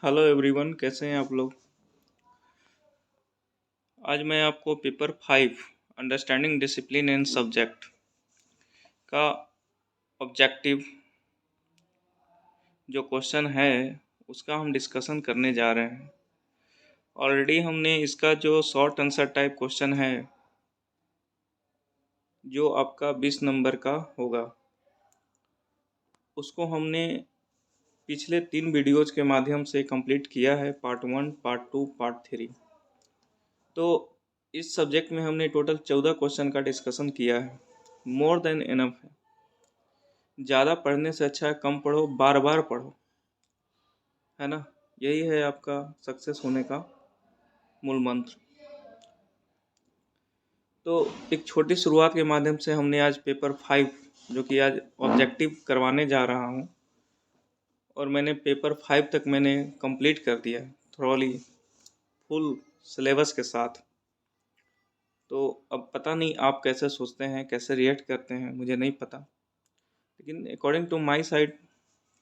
Hello everyone, कैसे हैं आप लोग। आज मैं आपको paper 5 understanding discipline and subject का ऑब्जेक्टिव जो क्वेश्चन है उसका हम डिस्कशन करने जा रहे हैं। ऑलरेडी हमने इसका जो शॉर्ट आंसर टाइप क्वेश्चन है जो आपका 20 नंबर का होगा उसको हमने पिछले 3 वीडियोज़ के माध्यम से कंप्लीट किया है, पार्ट 1, पार्ट 2, पार्ट 3। तो इस सब्जेक्ट में हमने टोटल 14 क्वेश्चन का डिस्कशन किया है। मोर देन इनफ है। ज़्यादा पढ़ने से अच्छा है कम पढ़ो, बार बार पढ़ो, है ना। यही है आपका सक्सेस होने का मूल मंत्र। तो एक छोटी शुरुआत के माध्यम से हमने आज पेपर 5 जो कि आज ऑब्जेक्टिव करवाने जा रहा हूँ, और मैंने पेपर 5 तक मैंने कंप्लीट कर दिया है थ्रोली, फुल सिलेबस के साथ। तो अब पता नहीं आप कैसे सोचते हैं, कैसे रिएक्ट करते हैं, मुझे नहीं पता, लेकिन अकॉर्डिंग टू माई साइड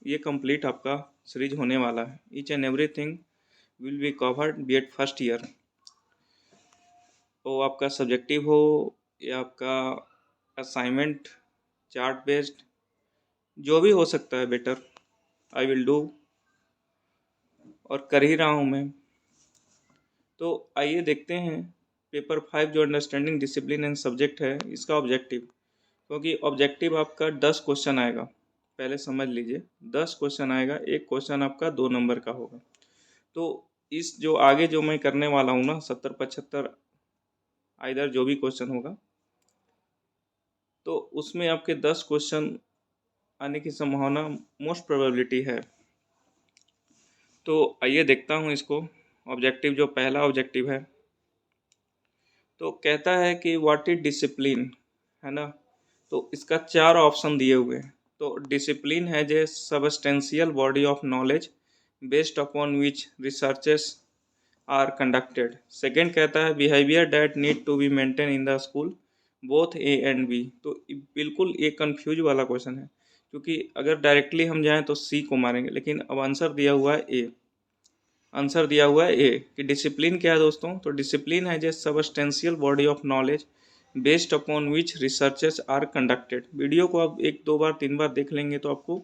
ये कंप्लीट आपका सीरीज होने वाला है। Each and everything will be covered be at first year. तो आपका सब्जेक्टिव हो या आपका असाइनमेंट, चार्ट बेस्ड, जो भी हो सकता है बेटर, आई विल डू, और कर ही रहा हूँ मैं। तो आइए देखते हैं पेपर 5 जो अंडरस्टैंडिंग डिसिप्लिन एंड सब्जेक्ट है इसका ऑब्जेक्टिव। क्योंकि ऑब्जेक्टिव आपका 10 क्वेश्चन आएगा, पहले समझ लीजिए। 10 क्वेश्चन आएगा, एक क्वेश्चन आपका 2 नंबर का होगा। तो इस जो आगे जो मैं करने वाला हूँ ना, 70-75 आइदर जो भी क्वेश्चन होगा, तो उसमें आपके 10 क्वेश्चन आने की संभावना मोस्ट प्रोबेबिलिटी है। तो आइए देखता हूँ इसको। ऑब्जेक्टिव जो पहला ऑब्जेक्टिव है तो कहता है कि व्हाट इज डिसिप्लिन, है ना। तो इसका 4 ऑप्शन दिए हुए हैं। तो डिसिप्लिन है जे substantial body of knowledge based upon which researches are conducted. Second कहता है behaviour that need to be maintain in the school both A and B. तो बिल्कुल ये कन्फ्यूज वाला क्वेश्चन है, क्योंकि अगर डायरेक्टली हम जाएं तो सी को मारेंगे, लेकिन अब आंसर दिया हुआ है ए। आंसर दिया हुआ है ए कि डिसिप्लिन क्या है दोस्तों। तो डिसिप्लिन है जे substantial body of knowledge based upon which researches are conducted. Video को आप 1-2 बार 3 बार देख लेंगे तो आपको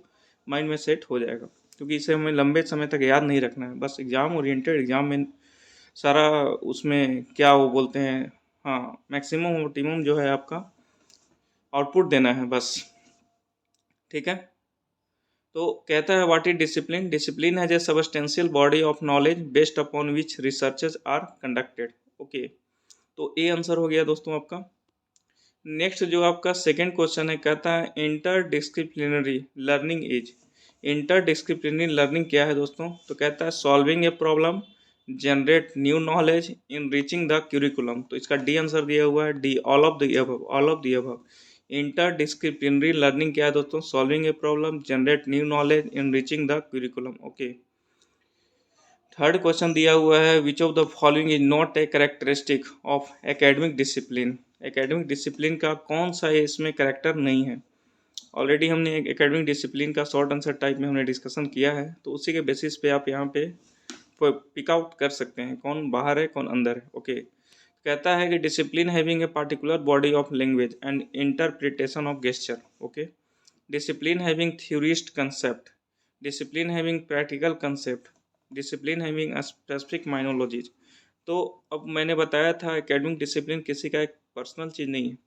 माइंड में सेट हो जाएगा, क्योंकि इसे हमें लंबे समय तक याद नहीं रखना है। बस एग्जाम ओरिएंटेड, एग्जाम में सारा उसमें क्या वो बोलते हैं, हाँ, मैक्सिमम ऑप्टिमम जो है आपका आउटपुट देना है बस। ठीक है। तो कहता है व्हाट इज डिसिप्लिन। डिसिप्लिन है जे substantial body of knowledge based upon which researches are conducted. Okay, तो ए आंसर हो गया दोस्तों आपका। नेक्स्ट जो आपका सेकंड क्वेश्चन है, कहता है inter disciplinary learning is. Inter disciplinary learning क्या है दोस्तों। तो कहता है solving a problem, generate new knowledge, enriching the curriculum. तो इसका डी आंसर दिया हुआ है, D, all of the above, all of the above. Inter disciplinary learning क्या है दोस्तों, solving a problem, generate new knowledge, enriching the curriculum. Okay. Third question दिया हुआ है which of the following is not a characteristic of academic discipline. Academic discipline का कौन सा इसमें कैरेक्टर नहीं है। ऑलरेडी हमने एक एकेडमिक डिसिप्लिन का शॉर्ट आंसर टाइप में हमने डिस्कशन किया है, तो उसी के बेसिस पे आप यहाँ पे पिक आउट कर सकते हैं कौन बाहर है कौन अंदर है। ओके। कहता है कि discipline having a particular body of language and interpretation of gesture. Okay. Discipline having theorist concept, discipline having practical concept, discipline having specific terminologies. तो अब मैंने बताया था एकेडमिक डिसिप्लिन किसी का एक पर्सनल चीज़ नहीं है,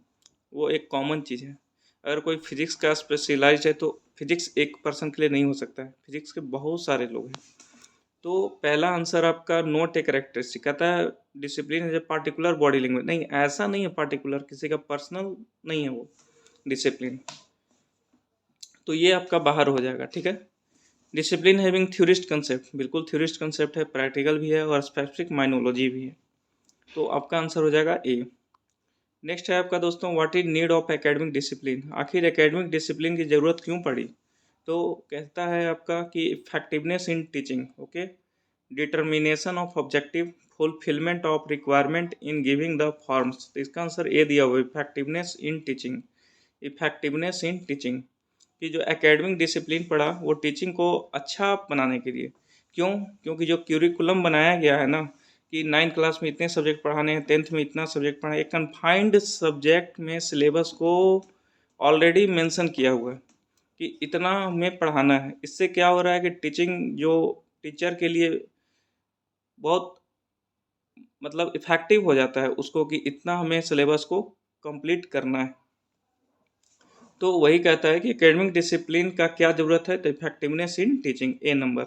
वो एक कॉमन चीज़ है। अगर कोई फिजिक्स का स्पेशलाइज है तो फिजिक्स एक पर्सन के लिए नहीं हो सकता है, फिजिक्स के बहुत सारे लोग हैं। तो पहला आंसर आपका नोट ए कैरेक्टरिस्टिक। कहता है डिसिप्लिन है पार्टिकुलर बॉडी लैंग्वेज, नहीं, ऐसा नहीं है, पार्टिकुलर किसी का पर्सनल नहीं है वो डिसिप्लिन। तो ये आपका बाहर हो जाएगा। ठीक है। डिसिप्लिन हैविंग थ्योरिस्ट कंसेप्ट, बिल्कुल थ्योरिस्ट कंसेप्ट है, प्रैक्टिकल भी है और स्पेसिफिक माइनोलॉजी भी है। तो आपका आंसर हो जाएगा ए। नेक्स्ट है आपका दोस्तों what is need of academic discipline. आखिर एकेडमिक डिसिप्लिन की ज़रूरत क्यों पड़ी। तो कहता है आपका कि effectiveness in teaching. Okay. Determination of objective, fulfilment of requirement in giving the forms. तो इसका आंसर ए दिया हुआ, effectiveness in teaching. Effectiveness in teaching कि जो एकेडमिक डिसिप्लिन पढ़ा वो टीचिंग को अच्छा बनाने के लिए, क्यों? क्योंकि जो क्यूरिकुलम बनाया गया है ना कि 9th क्लास में इतने सब्जेक्ट पढ़ाने हैं, 10th में इतना सब्जेक्ट पढ़ाना है, एक कन्फाइंड सब्जेक्ट में सिलेबस को ऑलरेडी मेंशन किया हुआ है कि इतना हमें पढ़ाना है। इससे क्या हो रहा है कि टीचिंग जो टीचर के लिए बहुत मतलब इफ़ेक्टिव हो जाता है उसको कि इतना हमें सिलेबस को कंप्लीट करना है। तो वही कहता है कि एकेडमिक डिसिप्लिन का क्या ज़रूरत है, तो effectiveness in teaching, A number.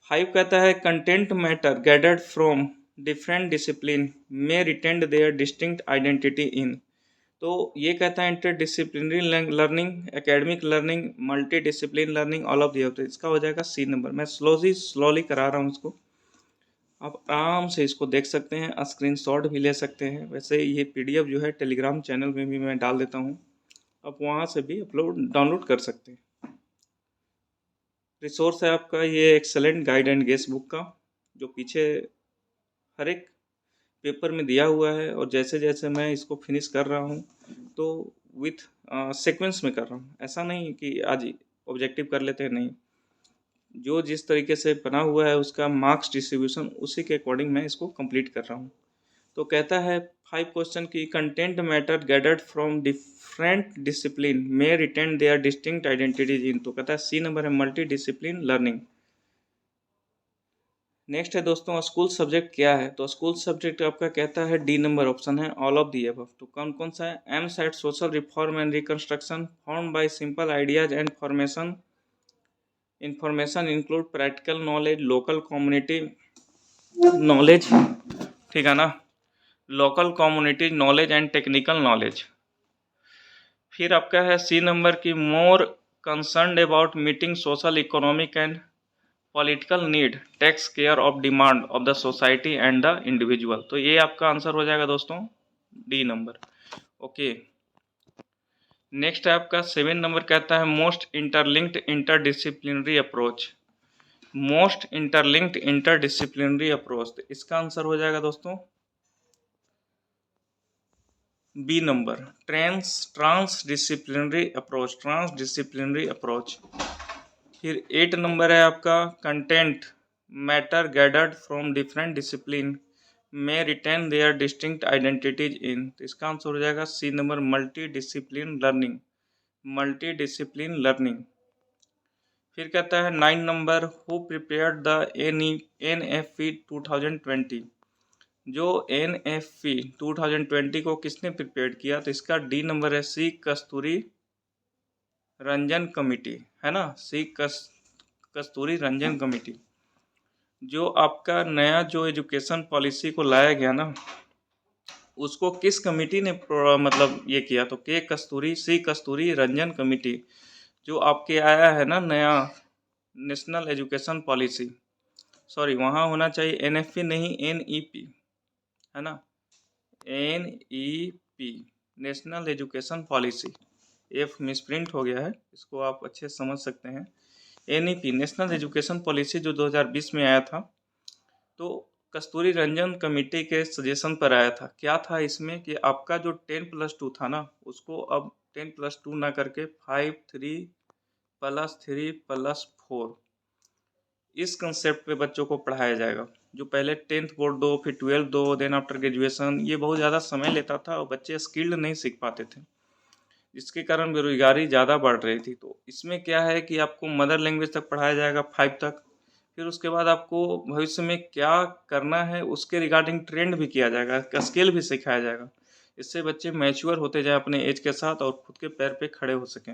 5 कहता है content matter gathered from different discipline में retained their distinct identity in. तो ये कहता है inter disciplinary learning, academic learning, multi discipline learning, all of the above. इसका हो जाएगा सी नंबर। मैं स्लोली करा रहा हूँ इसको, आप आराम से इसको देख सकते हैं, स्क्रीनशॉट भी ले सकते हैं। वैसे ये पीडीएफ जो है टेलीग्राम चैनल में भी मैं डाल देता हूँ, आप वहाँ से भी डाउनलोड कर सकते हैं। रिसोर्स है आपका ये excellent guide and guess book का, जो पीछे हर एक पेपर में दिया हुआ है। और जैसे जैसे मैं इसको फिनिश कर रहा हूँ तो विथ सीक्वेंस में कर रहा हूँ, ऐसा नहीं कि आज ही ऑब्जेक्टिव कर लेते हैं, नहीं। जो जिस तरीके से बना हुआ है उसका मार्क्स डिस्ट्रीब्यूशन उसी के अकॉर्डिंग मैं इसको कंप्लीट कर रहा हूँ। तो कहता है 5 क्वेश्चन की content matter gathered from different discipline में retain their distinct identities in. तो कहता है सी नंबर है मल्टी डिसिप्लिन लर्निंग। नेक्स्ट है दोस्तों स्कूल सब्जेक्ट क्या है, तो स्कूल सब्जेक्ट आपका कहता है डी नंबर ऑप्शन है ऑल ऑफ दी अबव। तो कौन कौन सा है? M set social reform and reconstruction, form by simple ideas and formation, information include practical knowledge, local community knowledge, ठीक है ना, local community knowledge and technical knowledge. फिर आपका है सी नंबर की more concern about meeting social economic and political need, takes care of demand of the society and the individual. तो ये आपका आंसर हो जाएगा दोस्तों डी नंबर। ओके, नेक्स्ट है आपका 7 नंबर कहता है most interlinked interdisciplinary approach, most interlinked interdisciplinary approach. तो इसका आंसर हो जाएगा दोस्तों B number, transdisciplinary approach, transdisciplinary approach. फिर 8 नंबर है आपका content matter gathered from different discipline में retain their distinct identities in. तो इसका आंसर हो जाएगा C number multi discipline learning, multi discipline learning. फिर कहता है 9 number who prepared the NFP 2020, जो NFP 2020 को किसने प्रिपेयर किया, तो इसका डी नंबर है सी कस्तूरी रंजन कमेटी, है ना, सी कस्तूरी रंजन कमेटी। जो आपका नया जो एजुकेशन पॉलिसी को लाया गया ना, उसको किस कमेटी ने मतलब ये किया, तो सी कस्तूरी रंजन कमेटी। जो आपके आया है ना नया नेशनल एजुकेशन पॉलिसी, सॉरी वहाँ होना चाहिए NFP नहीं NEP, है ना, NEP national education policy. F misprint हो गया है, इसको आप अच्छे से समझ सकते हैं। NEP नेशनल एजुकेशन पॉलिसी जो 2020 में आया था, तो कस्तूरी रंजन कमेटी के सजेशन पर आया था। क्या था इसमें कि आपका जो 10+2 था ना, उसको अब 10+2 ना करके 5 3 + 3 + 4 इस कंसेप्ट पे बच्चों को पढ़ाया जाएगा। जो पहले 10th बोर्ड दो, फिर 12 दो, देन आफ्टर ग्रेजुएशन, ये बहुत ज़्यादा समय लेता था और बच्चे स्किल्ड नहीं सीख पाते थे, जिसके कारण बेरोजगारी ज़्यादा बढ़ रही थी। तो इसमें क्या है कि आपको मदर लैंग्वेज तक पढ़ाया जाएगा 5 तक, फिर उसके बाद आपको भविष्य में क्या करना है उसके रिगार्डिंग ट्रेंड भी किया जाएगा, स्किल भी सिखाया जाएगा। इससे बच्चे मैच्योर होते जाए अपने एज के साथ और खुद के पैर पे खड़े हो सकें,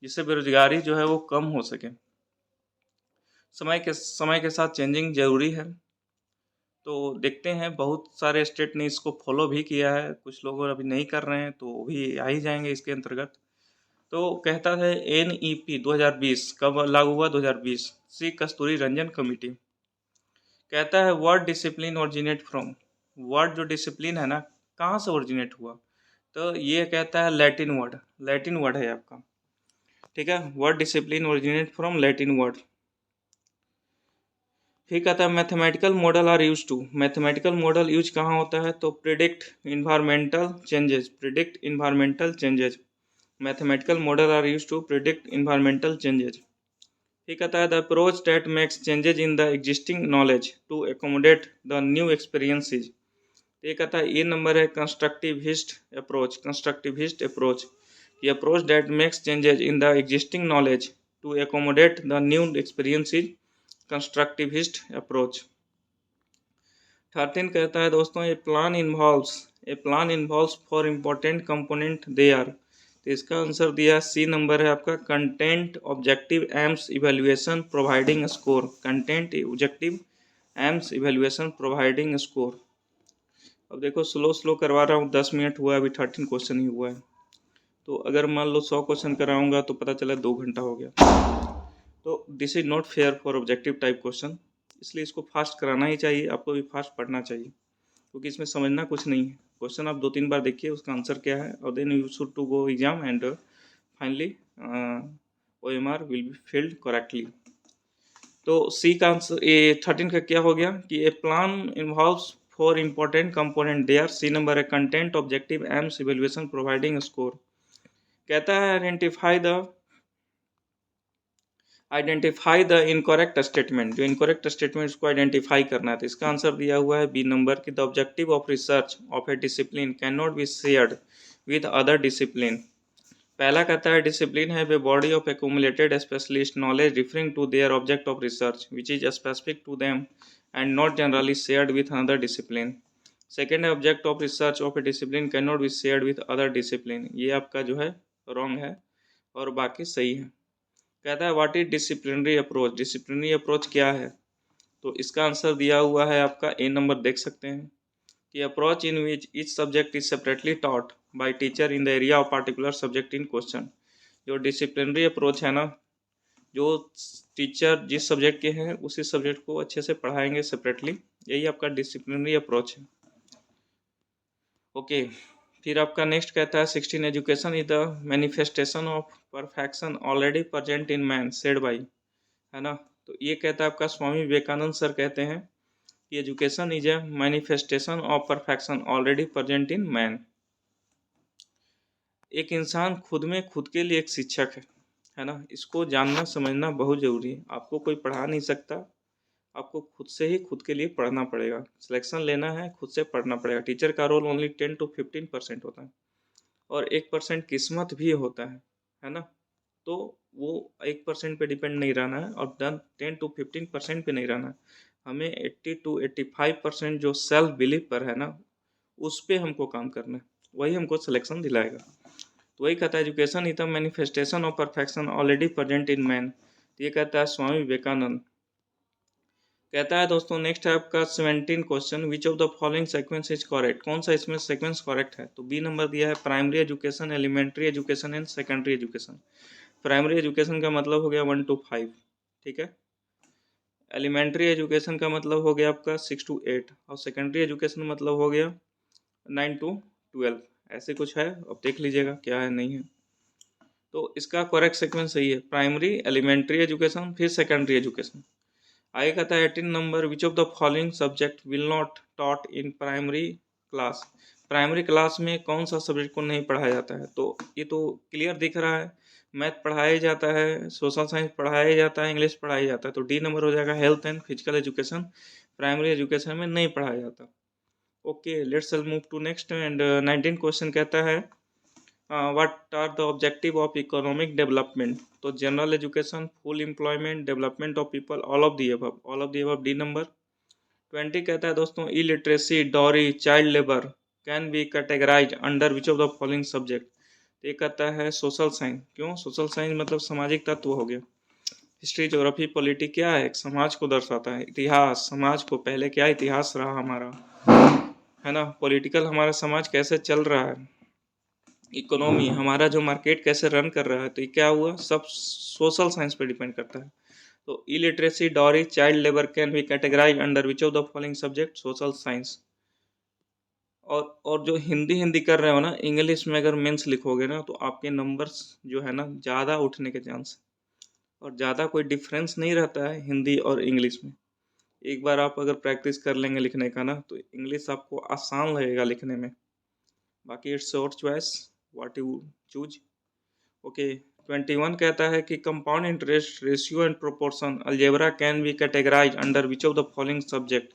जिससे बेरोजगारी जो है वो कम हो सके। समय के साथ चेंजिंग ज़रूरी है, तो देखते हैं बहुत सारे स्टेट ने इसको फॉलो भी किया है, कुछ लोग अभी नहीं कर रहे हैं, तो वो भी आ ही जाएंगे इसके अंतर्गत। तो कहता है NEP 2020 कब लागू हुआ, 2020, सी कस्तूरी रंजन कमेटी। कहता है word discipline originate from, word जो डिसिप्लिन है ना कहाँ से ओरिजिनेट हुआ, तो ये कहता है लैटिन वर्ड, लैटिन वर्ड है आपका, ठीक है, word discipline originate from Latin word. फिर कहता है mathematical model are use to, mathematical model use कहाँ होता है, तो predict environmental changes, predict environmental changes, mathematical model are use to predict environmental changes. फिर कहता है the approach that makes changes in the existing knowledge to accommodate the new experiences. ये कहता है ये नंबर है कंस्ट्रक्टिविस्ट अप्रोच। कंस्ट्रक्टिविस्ट अप्रोच, ये approach that makes changes in the existing knowledge to accommodate the new experiences, constructivist approach. 13 कहता है दोस्तों a plan involves four important component they are. तो इसका आंसर दिया सी नंबर है आपका content objective aims evaluation providing score. Content objective aims evaluation providing score. अब देखो स्लो स्लो करवा रहा हूँ, 10 मिनट हुआ, अभी 13 क्वेश्चन ही हुआ है। तो अगर मान लो 100 क्वेश्चन कराऊंगा तो पता चला 2 घंटा हो गया। तो this is not fair for objective type question, इसलिए इसको फास्ट कराना ही चाहिए, आपको भी फास्ट पढ़ना चाहिए, क्योंकि इसमें समझना कुछ नहीं है। क्वेश्चन आप 2-3 बार देखिए उसका आंसर क्या है, और then you should to go exam and finally OMR will be filled correctly. तो सी का आंसर ये 13 का क्या हो गया कि a plan involves four important component they are. C number है content objective aims evaluation providing score. कहता है आइडेंटिफाई द इनकरेक्ट स्टेटमेंट। जो इनकरेक्ट स्टेटमेंट उसको आइडेंटिफाई करना है। तो इसका आंसर दिया हुआ है बी नंबर की the objective of research of a discipline can not be shared with other discipline. पहला कहता है डिसिप्लिन है वे body of accumulated specialist knowledge referring to their object of research which is specific to them and not generally shared with other discipline. Second है object of research of a discipline can not be shared with other discipline. ये आपका जो है wrong है और बाकी सही है। कहता है what is disciplinary approach. Disciplinary approach क्या है, तो इसका आंसर दिया हुआ है आपका ए नंबर, देख सकते हैं कि approach in which each subject is separately taught by teacher in the area of particular subject in question. जो डिसिप्लिनरी अप्रोच है ना, जो टीचर जिस सब्जेक्ट के हैं उसी सब्जेक्ट को अच्छे से पढ़ाएंगे सेपरेटली, यही आपका डिसिप्लिनरी अप्रोच है। ओके फिर आपका नेक्स्ट कहता है 16 education is the manifestation of perfection already present in man said by, है ना। तो ये कहता है आपका स्वामी विवेकानंद सर कहते हैं कि education is a manifestation of perfection already present in man. एक इंसान खुद में खुद के लिए एक शिक्षक है ना। इसको जानना समझना बहुत ज़रूरी है। आपको कोई पढ़ा नहीं सकता, आपको खुद से ही खुद के लिए पढ़ना पड़ेगा। सिलेक्शन लेना है, खुद से पढ़ना पड़ेगा। टीचर का रोल ओनली 10 to 15% होता है, और 1% किस्मत भी होता है ना। तो वो 1% पे डिपेंड नहीं रहना है, और 10 to 15% पे नहीं रहना है। हमें 80 to 85% जो सेल्फ बिलीव पर है ना, उस पर हमको काम करना है, वही हमको सिलेक्शन दिलाएगा। तो वही कहता है education is the manifestation of perfection already present in man. ये कहता है स्वामी विवेकानंद। कहता है दोस्तों नेक्स्ट है आपका 17 question which of the following sequence is correct. कौन सा इसमें सीक्वेंस करेक्ट है, तो बी नंबर दिया है primary education, elementary education and secondary education. Primary education का मतलब हो गया 1 to 5, ठीक है। एलिमेंट्री एजुकेशन का मतलब हो गया आपका 6 to 8, और सेकेंडरी एजुकेशन मतलब हो गया 9 to 12। ऐसे कुछ है, अब देख लीजिएगा क्या है नहीं है। तो इसका करेक्ट सीक्वेंस सही है, प्राइमरी, एलिमेंट्री एजुकेशन, फिर सेकेंडरी एजुकेशन। आगे कहता है 18 number which of the following subject will not taught in primary class. Primary class में कौन सा सब्जेक्ट को नहीं पढ़ाया जाता है, तो ये तो क्लियर दिख रहा है, मैथ पढ़ाया जाता है, सोशल साइंस पढ़ाया जाता है, इंग्लिश पढ़ाया जाता है। तो डी नंबर हो जाएगा health and physical education, primary education में नहीं पढ़ाया जाता। Okay let's move to next and 19 question कहता है what are the objective of economic development. तो general education, full employment, development of people, all of the above, all of the above D number. 20 कहता है दोस्तों illiteracy, dowry, child labour can be categorise under which of the following subject. ये कहता है social science. क्यों social science, मतलब सामाजिक तत्व हो गया। हिस्ट्री, ज्योग्राफी, पॉलिटी क्या है, एक समाज को दर्शाता है। इतिहास, समाज को पहले क्या इतिहास रहा हमारा, है ना। पॉलिटिकल, हमारा समाज कैसे चल रहा है। इकोनॉमी, हमारा जो मार्केट कैसे रन कर रहा है। तो ये क्या हुआ, सब सोशल साइंस पे डिपेंड करता है। तो illiteracy, dowry, child labour can be categorise under which of the following subject, social science. और जो हिंदी कर रहे हो ना, इंग्लिश में अगर मेंस लिखोगे ना, तो आपके नंबर्स जो है ना ज़्यादा उठने के चांस, और ज़्यादा कोई डिफरेंस नहीं रहता है हिंदी और इंग्लिश में। एक बार आप अगर प्रैक्टिस कर लेंगे लिखने का ना, तो इंग्लिश आपको आसान लगेगा लिखने में। बाकी it's your choice what you choose. Okay 21 कहता है कि compound interest ratio and proportion algebra can be categorise under which of the following subject.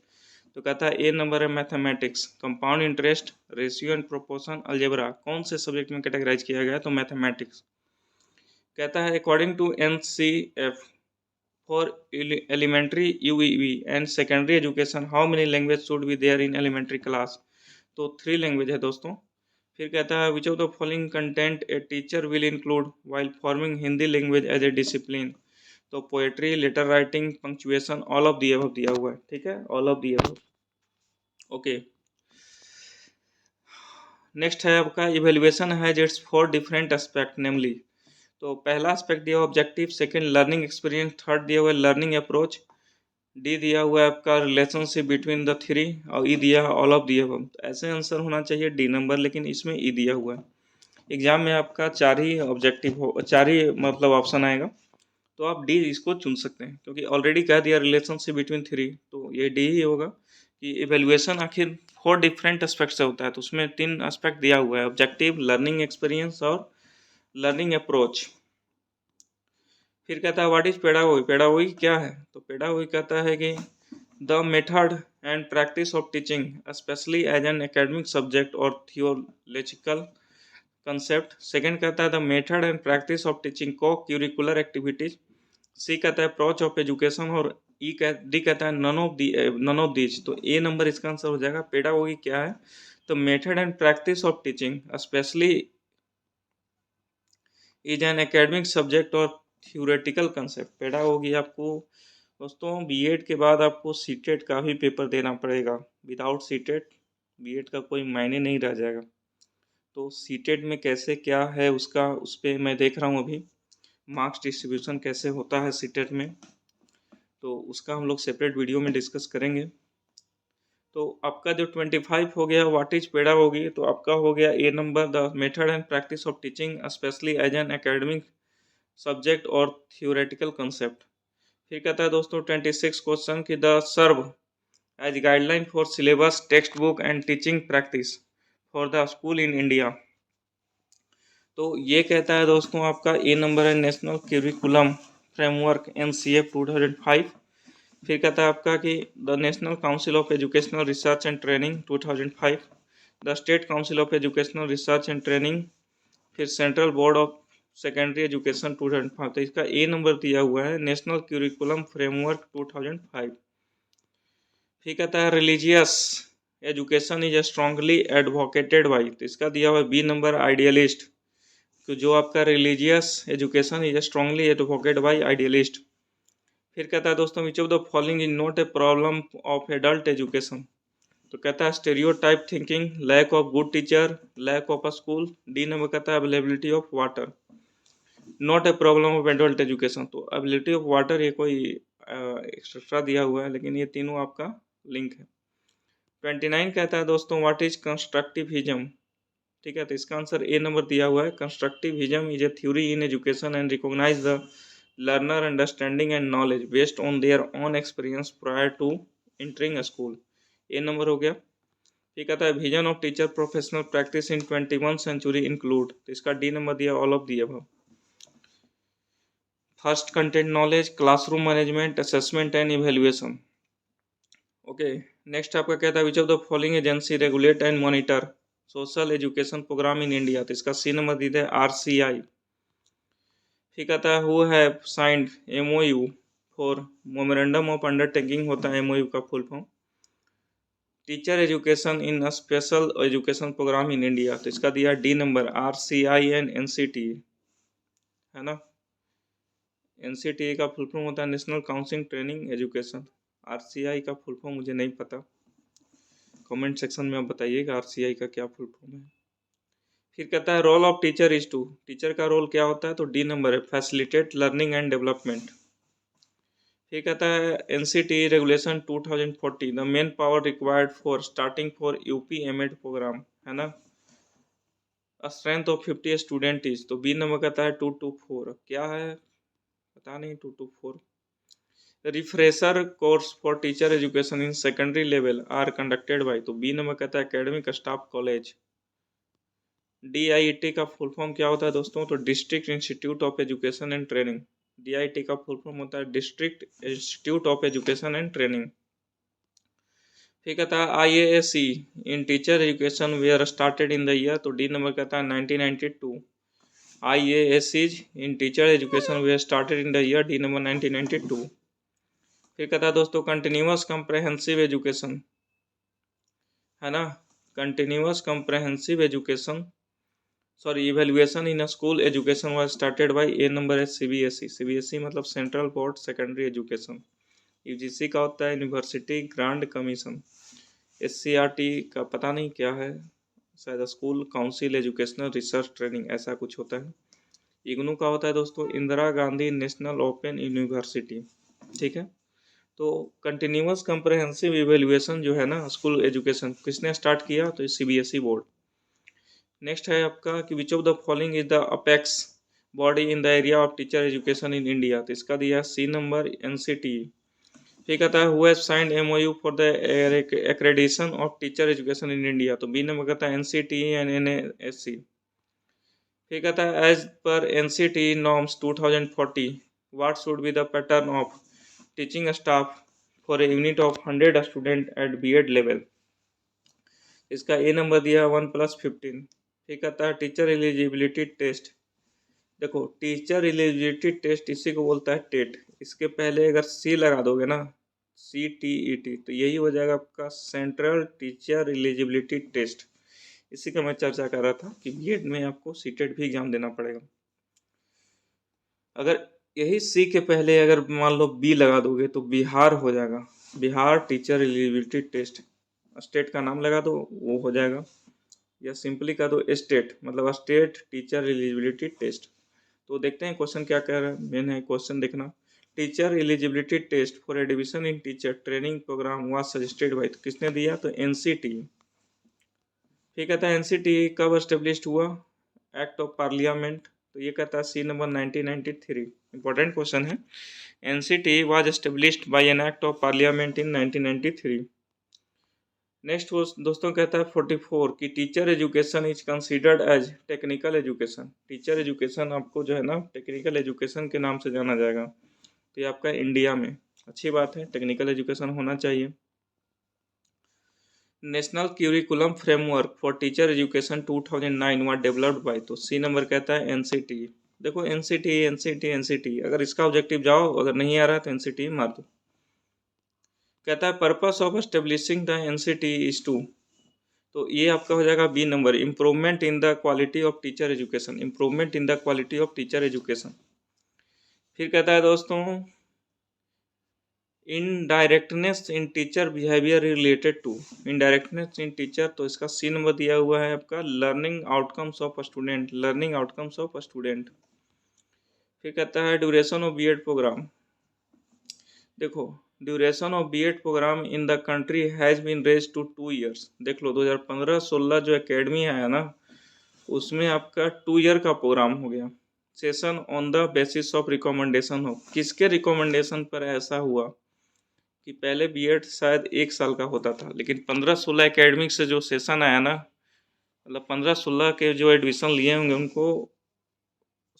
तो कहता है ए नंबर है mathematics, compound interest ratio and proportion algebra कौन से subject में कैटेगराइज किया गया है, तो मैथमेटिक्स। कहता है according to NCF for elementary यूईवी and secondary education how many language should be there in elementary class, तो 3 लैंग्वेज है दोस्तों। फिर कहता है which of the following content a teacher will include while forming Hindi language as a discipline, तो poetry, letter writing, punctuation, all of the above दिया हुआ है। ठीक है, all of the above. Okay, next है आपका इवेल्युएशन है इट्स 4 डिफरेंट एस्पेक्ट नेमली, तो पहला एस्पेक्ट दिया हुआ objective, second learning experience, third दिया हुआ लर्निंग अप्रोच, डी दिया हुआ है आपका रिलेशनशिप बिटवीन द थ्री, और ई दिया ऑल ऑफ दिया हुआ। ऐसे आंसर होना चाहिए डी नंबर, लेकिन इसमें ई दिया हुआ है। एग्जाम में आपका 4 ही ऑब्जेक्टिव हो, 4 ही मतलब ऑप्शन आएगा, तो आप डी इसको चुन सकते हैं, क्योंकि ऑलरेडी कह दिया रिलेशनशिप बिटवीन थ्री, तो ये डी ही होगा कि इवेल्युएशन आखिर 4 डिफरेंट एस्पेक्ट से होता है, तो उसमें 3 एस्पेक्ट दिया हुआ है, ऑब्जेक्टिव, लर्निंग एक्सपीरियंस और लर्निंग अप्रोच। फिर कहता है व्हाट इज पेडागोगी, पेडागोगी क्या है, तो पेडागोगी कहता है कि the method and practice of teaching specially as an academic subject or theological concept. Second कहता है the method and practice of teaching cocurricular activities. C कहता है अप्रोच ऑफ एजुकेशन, और डी कहता है नन ऑफ दीज, तो A number इसका answer हो जाएगा। पेडागोगी क्या है, तो method and practice of teaching specially is an academic subject और थ्योरेटिकल कंसेप्ट। पेडागोगी आपको दोस्तों बीएड के बाद आपको सीटेट का भी पेपर देना पड़ेगा, विदाउट सीटेट बीएड का कोई मायने नहीं रह जाएगा। तो सीटेट में कैसे क्या है उसका, उस पर मैं देख रहा हूँ अभी मार्क्स डिस्ट्रीब्यूशन कैसे होता है सीटेट में, तो उसका हम लोग सेपरेट वीडियो में डिस्कस करेंगे। तो आपका जो 25 हो गया व्हाट इज पेडागोगी, तो आपका हो गया A number the method and practice of teaching specially as an academic subject और थियोरेटिकल कंसेप्ट। फिर कहता है दोस्तों 26 क्वेश्चन की the serve as guideline for syllabus, text book and teaching practice for the school in India. तो ये कहता है दोस्तों आपका ए नंबर है नेशनल करिकुलम फ्रेमवर्क NCF 2005। फिर कहता है आपका कि the national council of educational research and training 2005, the state council of educational research and training, फिर central board of secondary education 2005। तो इसका ए नंबर दिया हुआ है नेशनल करिकुलम फ्रेमवर्क 2005। फिर कहता है religious education is strongly advocated by, तो इसका दिया हुआ है बी नंबर आइडियलिस्ट, तो जो आपका religious education is strongly advocate by idealist. फिर कहता है दोस्तों which of the following is not a problem of adult education, तो कहता है stereotype thinking, lack of good teacher, lack of a school, D number कहता है availability of water. Not a problem of adult education, तो availability of water ये कोई extra दिया हुआ है, लेकिन ये तीनों आपका लिंक है। 29 कहता है दोस्तों व्हाट इज कंस्ट्रक्टिविज्म, ठीक है, तो इसका आंसर ए नंबर दिया हुआ है। Constructivism is a theory in education and recognise the learner understanding and knowledge based on their own experience prior to entering a school, A number हो गया। फिर कहता है vision of teacher professional practice in 21 century include, तो इसका D number दिया all of the above. First content knowledge, classroom management, assessment and evaluation. Okay, next आपका कहता है which of the following agency regulate and monitor social education program in India, तो इसका सी number दिया है RCI। फिर कहता है who have signed MOU for memorandum of undertaking, होता है MOU का full form teacher education in a special education program in India, तो इसका दिया D number RCI and NCT, है ना। NCTA का फुल फॉर्म होता है national counselling training education. RCI का फुल फॉर्म मुझे नहीं पता, कमेंट सेक्शन में आप बताइएगा RCI का क्या फुल फॉर्म है। फिर कहता है role of teacher is to, teacher का रोल क्या होता है, तो डी नंबर है फैसिलिटेट लर्निंग एंड डेवलपमेंट। फिर कहता है NCT regulation 2040 the main power required for starting for UP MEd program, है ना। स्ट्रेंथ ऑफ 50 स्टूडेंट इज, तो बी नंबर कहता है 2 to 4, क्या है पता नहीं 2 to 4। Refresher course for teacher education in secondary level are conducted by, तो बी नंबर कहता है एकेडमिक स्टाफ कॉलेज। DIET का फुल फॉर्म क्या होता है दोस्तों? तो district institute of education and training. DIT का फुल फॉर्म होता है district institute of education and training. फिर कहता है IASC in teacher education were started in the year, तो डी नंबर कहता है 1992। IASCs in teacher education were started in the year, D number 1992। फिर कहता है दोस्तों कंटिन्यूअस कम्प्रहेंसिव एजुकेशन, है ना, continuous comprehensive education sorry evaluation in school education was started by A number है CBSE। CBSE मतलब central board secondary education. UGC का होता है यूनिवर्सिटी ग्रांड कमीशन। SCRT का पता नहीं क्या है, शायद school council educational research training ऐसा कुछ होता है। इग्नू का होता है दोस्तों Indira Gandhi national open university. ठीक है, तो कंटिन्यूअस कम्प्रहेंसिव इवेल्युएशन जो है ना स्कूल एजुकेशन किसने स्टार्ट किया? तो CBSE बोर्ड। नेक्स्ट है आपका कि विच of the following is the apex body in the area of teacher education in India, तो इसका दिया C नंबर NCT। फिर कहता है who has signed MOU for the accreditation of teacher education in India, तो B नंबर कहता है NCT and NASC। फिर कहता है as per NCT norms 2040 what should be the pattern of teaching staff for a unit of 100 student at B.Ed level, इसका A number दिया 1+15। फिर कहता है टीचर एलिजिबिलिटी टेस्ट। देखो टीचर एलिजिबिलिटी टेस्ट इसी को बोलता है टेट, इसके पहले अगर C लगा दोगे ना CTET तो यही हो जाएगा आपका सेंट्रल टीचर एलिजिबिलिटी टेस्ट। इसी का मैं चर्चा कर रहा था कि B.Ed में आपको CTET भी एग्जाम देना पड़ेगा। अगर यही C के पहले अगर मान लो B लगा दोगे तो बिहार हो जाएगा, Bihar teacher eligibility test. State का नाम लगा दो वो हो जाएगा, या सिंपली कर दो स्टेट मतलब स्टेट टीचर एलिजिबिलिटी टेस्ट। तो देखते हैं क्वेश्चन क्या कह रहा है। मेन है क्वेश्चन देखना, teacher eligibility test for admission in teacher training program was suggested by, तो किसने दिया? तो NCT। फिर कहता है NCT कब एस्टेब्लिश्ड हुआ? एक्ट ऑफ पार्लियामेंट, तो ये कहता है C नंबर 1993। इंपॉर्टेंट क्वेश्चन है। NCT was established by an act of parliament in 1993। Next दोस्तों कहता है 44 कि teacher education is considered as technical education. Teacher education आपको जो है ना टेक्निकल एजुकेशन के नाम से जाना जाएगा, तो ये आपका इंडिया में अच्छी बात है, टेक्निकल एजुकेशन होना चाहिए। National curriculum framework for teacher education 2009 was developed by, तो C नंबर कहता है NCT। देखो NCT अगर इसका ऑब्जेक्टिव जाओ, अगर नहीं आ रहा है तो NCT मार दो। कहता है purpose of establishing the NCT is to, तो ये आपका हो जाएगा B number improvement in the quality of teacher education, improvement in the quality of teacher education. फिर कहता है दोस्तों indirectness in teacher behaviour related to, indirectness in teacher, तो इसका C नंबर दिया हुआ है आपका learning outcomes of student, learning outcomes of student. फिर कहता है ड्यूरेशन ऑफ B.Ed प्रोग्राम। देखो duration of B.Ed program in the country has been raise to 2 years. देख लो 2015-16 जो एकेडमी आया ना उसमें आपका 2 ईयर का प्रोग्राम हो गया। Session on the basis of recommendation हो, किसके रिकमेंडेशन पर ऐसा हुआ कि पहले B.Ed शायद 1 साल का होता था, लेकिन 15-16 एकेडमिक से जो सेशन आया ना, मतलब 15-16 के जो एडमिशन लिए होंगे उनको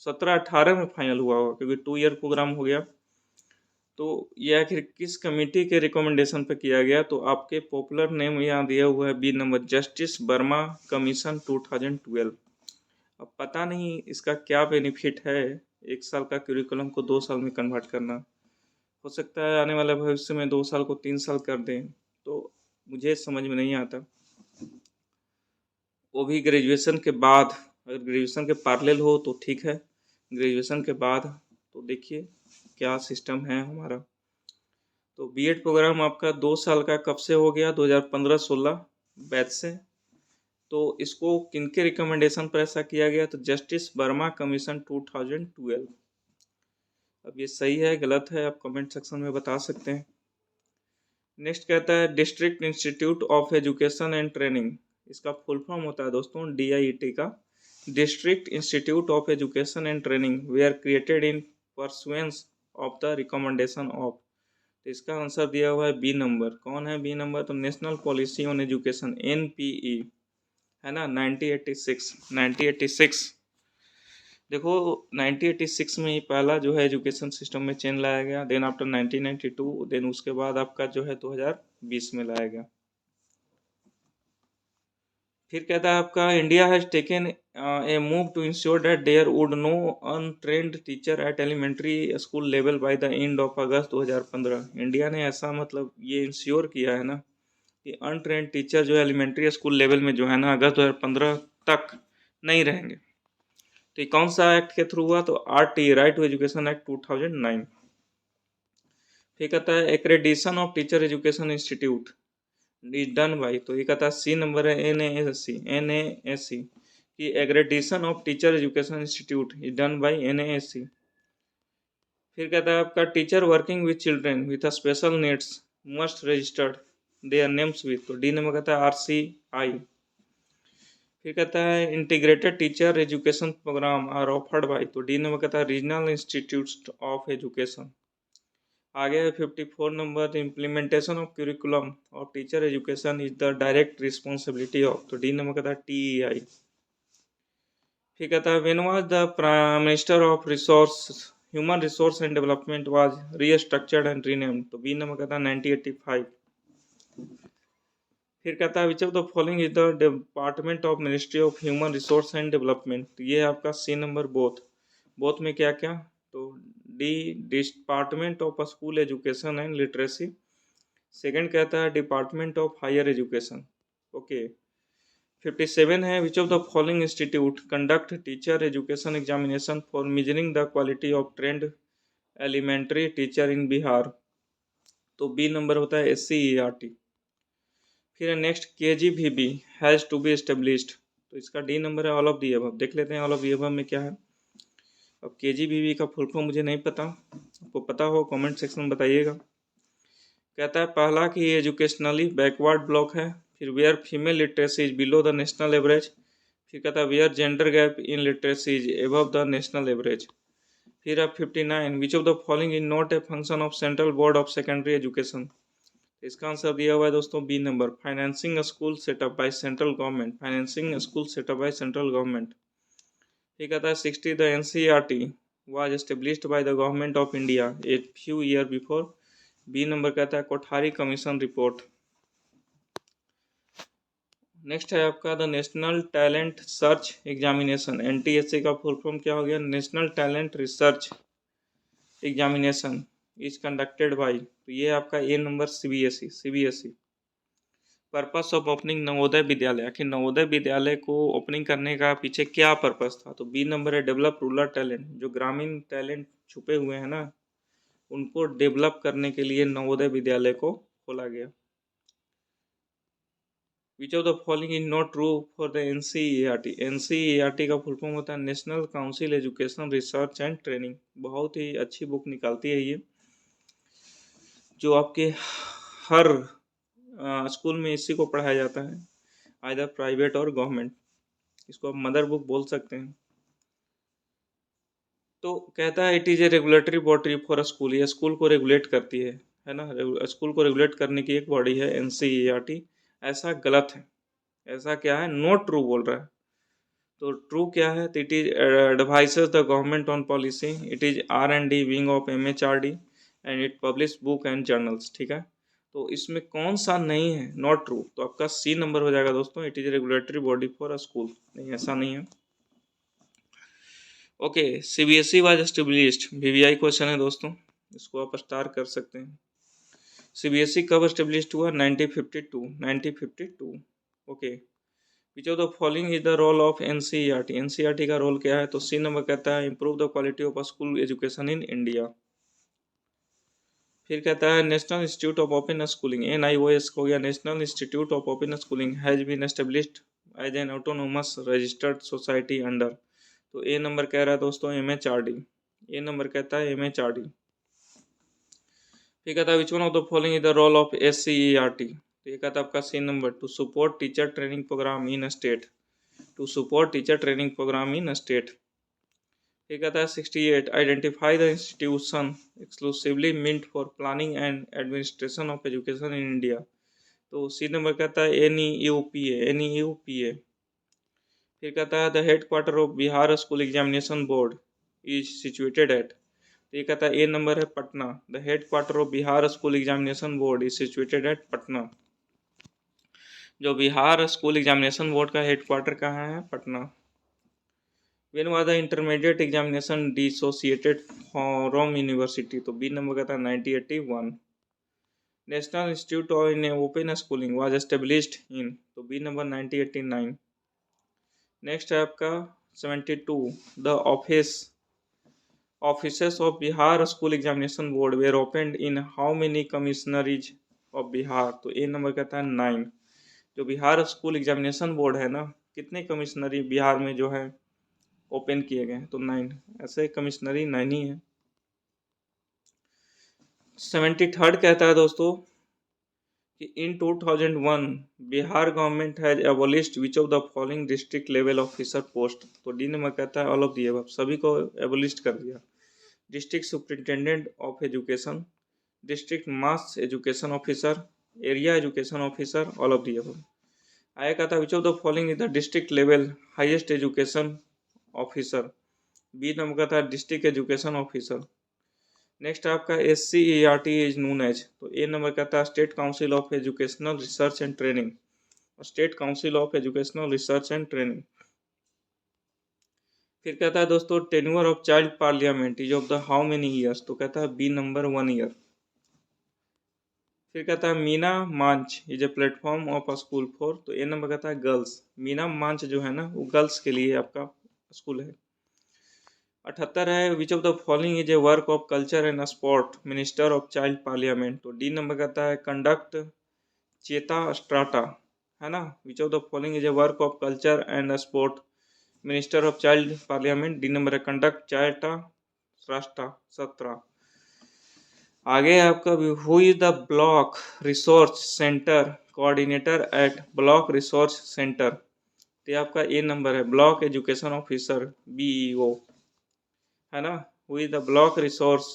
17-18 में फाइनल हुआ होगा, क्योंकि 2 ईयर प्रोग्राम हो गया। तो ये आखिर किस कमेटी के रिकमेंडेशन पे किया गया? तो आपके पॉपुलर नेम यहाँ दिया हुआ है B number justice Verma commission 2012। अब पता नहीं इसका क्या बेनिफिट है 1 साल का करिकुलम को 2 साल में कन्वर्ट करना, हो सकता है आने वाले भविष्य में 2 साल को 3 साल कर दें, तो मुझे समझ में नहीं आता। वो भी ग्रेजुएशन के बाद, अगर ग्रेजुएशन के पैरेलल हो तो ठीक है, ग्रेजुएशन के बाद तो देखिए क्या सिस्टम है हमारा। तो B.Ed प्रोग्राम आपका 2 साल का कब से हो गया? 2015-16 बैच से। तो इसको किनके रिकमेंडेशन पर ऐसा किया गया? तो जस्टिस वर्मा कमीशन 2012। अब ये सही है गलत है आप कमेंट सेक्शन में बता सकते हैं। नेक्स्ट कहता है district institute of education and training, इसका फुल फॉर्म होता है दोस्तों DIET का, district institute of education and training they are created in pursuance of the recommendation of, तो इसका आंसर दिया हुआ है B नंबर। कौन है B नंबर? तो national policy on education NPE। है ना। 1986 देखो, 1986 में ही पहला जो है एजुकेशन सिस्टम में चेंज लाया गया। देन आफ्टर 1992, देन उसके बाद आपका जो है 2020 में लाया गया। फिर कहता है आपका India has taken a move to ensure that there would no untrained teacher at elementary school level by the end of August 2015। India ने ऐसा मतलब ये इंश्योर किया है ना कि अनट्रेंड टीचर जो एलिमेंट्री स्कूल लेवल में जो है ना अगस्त 2015 तक नहीं रहेंगे। तो ये कौन सा एक्ट के थ्रू हुआ? तो RT, right to education act 2009। फिर कहता है accreditation of teacher education institute is done by, तो ये कहता है सी नंबर है NASC की accreditation of teacher education institute is done by NASC। फिर कहता है आपका teacher working with children with special needs must registered their names with, तो डी नंबर कहता है RCI। फिर कहता है integrated teacher education program are offered by, तो डी नंबर कहता है रीजनल इंस्टीट्यूट ऑफ एजुकेशन। आगे है 54 number, implementation of curriculum of teacher education is the direct responsibility of, तो डी नंबर कहता है TEI। फिर कहता है when was the prime minister of human resource and development was restructured and renamed, तो B number कहता है 1985। फिर कहता है which of the following is the department of ministry of human resource and development, ये है आपका सी नंबर बोथ में क्या क्या, तो D department of school education and literacy. Second कहता है department of higher education. Okay. 57 है which of the following institute conduct teacher education examination for measuring the quality of trained elementary teacher in Bihar, तो B number होता है SCERT। फिर next KGVB has to be established, तो इसका D number है all of the above. देख लेते हैं ऑल ऑफ दी अबव में क्या है। अब KGVB का फुल फॉर्म मुझे नहीं पता, आपको पता हो कमेंट सेक्शन में बताइएगा। कहता है पहला कि एजुकेशनली बैकवर्ड ब्लॉक है, फिर where female literacy is below the national average, फिर कहता है where gender gap in literacy is above the national average. फिर अब 59 which of the following is not a function of central board of secondary education, इसका answer दिया हुआ है दोस्तों B number, financing school setup by central government, financing school setup by central government. ठीक कहता है 60 the NCERT was established by the government of India a few year before, B number कहता है कोठारी कमीशन रिपोर्ट। नेक्स्ट है आपका the national talent search examination, NTSC का full form क्या हो गया? National talent research examination is conducted by, तो ये आपका A number CBSE। Purpose of opening Navodaya Vidyalaya, आखिर नवोदय विद्यालय को ओपनिंग करने का पीछे क्या पर्पस था? तो बी नंबर है डेवलप रूरल टैलेंट, जो ग्रामीण टैलेंट छुपे हुए हैं ना उनको डेवलप करने के लिए नवोदय विद्यालय को खोला गया। विच of the following is not true for the NCERT, NCERT का फुल फॉर्म होता है national council education research and training. बहुत ही अच्छी बुक निकालती है ये, जो आपके हर स्कूल में इसी को पढ़ाया जाता है, आइदर प्राइवेट और गवर्नमेंट, इसको आप मदर बुक बोल सकते हैं। तो कहता है it is a regulatory body for a school, ये स्कूल को रेगुलेट करती है ना, स्कूल को रेगुलेट करने की एक बॉडी है NCERT। ऐसा गलत है, ऐसा क्या है? नॉट ट्रू बोल रहा है। तो ट्रू क्या है? तो it is advices the government on policy, it is R&D wing of MHRD and it publish book and journals. ठीक है, तो इसमें कौन सा नहीं है नॉट ट्रू? तो आपका सी नंबर हो जाएगा दोस्तों, it is regulatory body for a school. नहीं, ऐसा नहीं है। Okay, CBSE was established, VVI question है दोस्तों, इसको आप स्टार कर सकते हैं। CBSE कब एस्टेब्लिश्ड हुआ? 1952। Okay. Which of the following is the role of NCERT का रोल क्या है? तो सी नंबर कहता है improve the quality of school education in India. फिर कहता है national institute of open schooling, NIOS हो गया, national institute of open schooling has been established as an autonomous registered society under, तो ए नंबर कह रहा है दोस्तों MHRD, ए नंबर कहता है MHRD। फिर कहता है which one of the following is the role of SCERT, तो ये कहता है आपका C number to support teacher training program in state, to support teacher training program in state. फिर कहता है 68 identify the institution exclusively meant for planning and administration of education in India, तो C number कहता है NEUPA। फिर कहता है the head quarter of Bihar school examination board is situated at, तो ये कहता है ए नंबर है Patna. The head quarter of Bihar school examination board is situated at Patna. जो बिहार स्कूल एग्जामिनेशन बोर्ड का हेड क्वार्टर कहाँ है? Patna. When was the intermediate examination dissociated from university, तो बी नंबर कहता है 1981। National institute of in open schooling was established in, तो B number 1989। Next है आपका 72, the offices of Bihar school examination board were opened in how many commissionaries of Bihar, तो A number कहता है 9। जो बिहार स्कूल एग्जामिनेशन बोर्ड है ना, कितने कमिश्नरी बिहार में जो है ओपन किए गए हैं? तो 9, ऐसे कमिश्नरी 9 ही है। 73rd कहता है दोस्तों कि इन 2001 Bihar government has एबोलिश्ड which of the following district level officer post, तो डी नंबर कहता है ऑल ऑफ दी अबव, सभी को एबोलिश्ड कर दिया। District superintendent of education, district mass education officer, area education officer, all of the above. आया कहता है which of the following is the district level highest education officer, B number कहता है district education officer. Next आपका SCERT is known as, तो A number कहता है state council of educational research and training, state council of educational research and training. फिर कहता है दोस्तों tenure of child parliament is of the how many years, तो कहता है बी नंबर 1 ईयर। फिर कहता है Meena Manch is a platform of a school for, तो ए नंबर कहता है गर्ल्स। मीना मांच जो है ना वो गर्ल्स के लिए आपका स्कूल है। 78 है which of the following is a work of culture and sport minister of child parliament, तो डी नंबर कहता है कंडक्ट चेता स्ट्राटा, है ना। Which of the following is a work of culture and sport minister of child parliament, D number है conduct चैटा स्ट्राटा 17। आगे आपका who is the block resource centre coordinator at block resource centre, तो आपका ए नंबर है block education officer BEO, है ना। Who is the block resource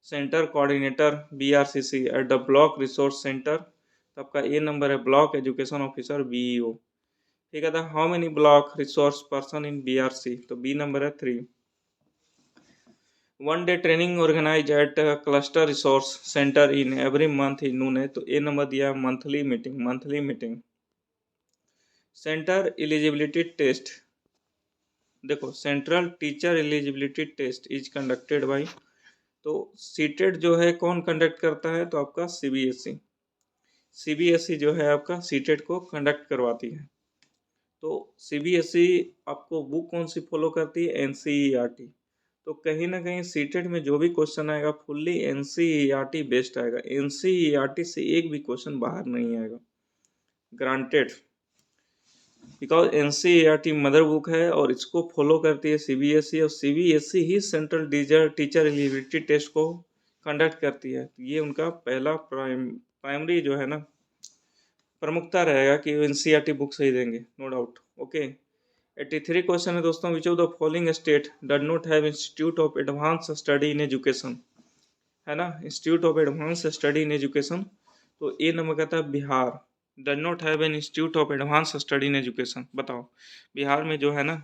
centre coordinator BRCC at the block resource centre, तो आपका ए नंबर है block education officer BEO। ठीक है था how many block resource person in BRC, तो बी नंबर है 3। 1 day training organise at cluster resource centre in every month in noon है, तो ए नंबर दिया है monthly meeting. Centre eligibility test, देखो central teacher eligibility test is conducted by, तो CTET जो है कौन कंडक्ट करता है? तो आपका CBSE जो है आपका सीटेट को कंडक्ट करवाती है। तो CBSE आपको बुक कौन सी फॉलो करती है? NCERT। तो कहीं ना कहीं सीटेट में जो भी क्वेश्चन आएगा फुल्ली NCERT बेस्ड आएगा, NCERT से एक भी क्वेश्चन बाहर नहीं आएगा, granted, because NCERT mother book है और इसको फॉलो करती है CBSE, और CBSE ही सेंट्रल टीचर एलिजिबिलिटी टेस्ट को कंडक्ट करती है। तो ये उनका पहला प्राइमरी जो है ना प्रमुखता रहेगा कि NCERT बुक सही देंगे, नो डाउट। ओके 83 क्वेश्चन है दोस्तों which of the following state does not have institute of advance study in education, है ना, institute of advance study in education, तो ए नंबर कहता है Bihar. Does not have an institute of advance study in education, बताओ बिहार में जो है ना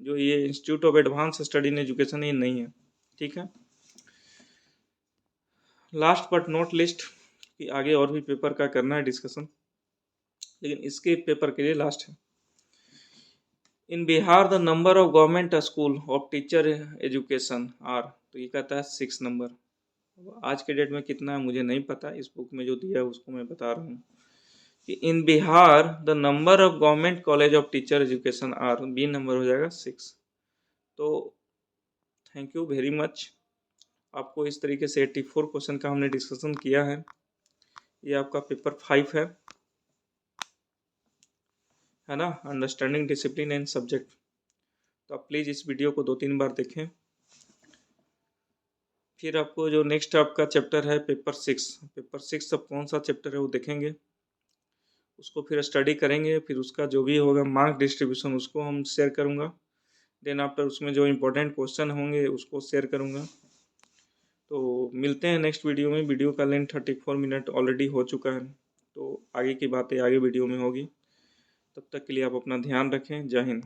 जो ये institute of advance study in education ये नहीं है। ठीक है, लास्ट बट नॉट लिस्ट कि आगे और भी पेपर का करना है डिस्कशन, लेकिन इसके पेपर के लिए लास्ट है। In Bihar the number of government school of teacher education are, तो ये कहता है 6 नंबर। आज के डेट में कितना है मुझे नहीं पता, इस बुक में जो दिया है उसको मैं बता रहा हूँ कि in Bihar the number of government college of teacher education are, B number हो जाएगा 6। तो थैंक यू वेरी मच। आपको इस तरीके से 84 क्वेश्चन का हमने डिस्कशन किया है। ये आपका पेपर 5 है ना, अंडरस्टैंडिंग डिसिप्लिन एंड सब्जेक्ट। तो आप प्लीज़ इस वीडियो को 2-3 बार देखें। फिर आपको जो नेक्स्ट आपका चैप्टर है पेपर 6 अब कौन सा चैप्टर है वो देखेंगे, उसको फिर स्टडी करेंगे, फिर उसका जो भी होगा मार्क डिस्ट्रीब्यूशन उसको हम शेयर करूँगा। देन आफ्टर उसमें जो इम्पोर्टेंट क्वेश्चन होंगे उसको शेयर करूँगा। तो मिलते हैं नेक्स्ट वीडियो में। वीडियो का लेंथ 34 मिनट ऑलरेडी हो चुका है, तो आगे की बातें आगे वीडियो में होगी। तब तक के लिए आप अपना ध्यान रखें। जय हिंद।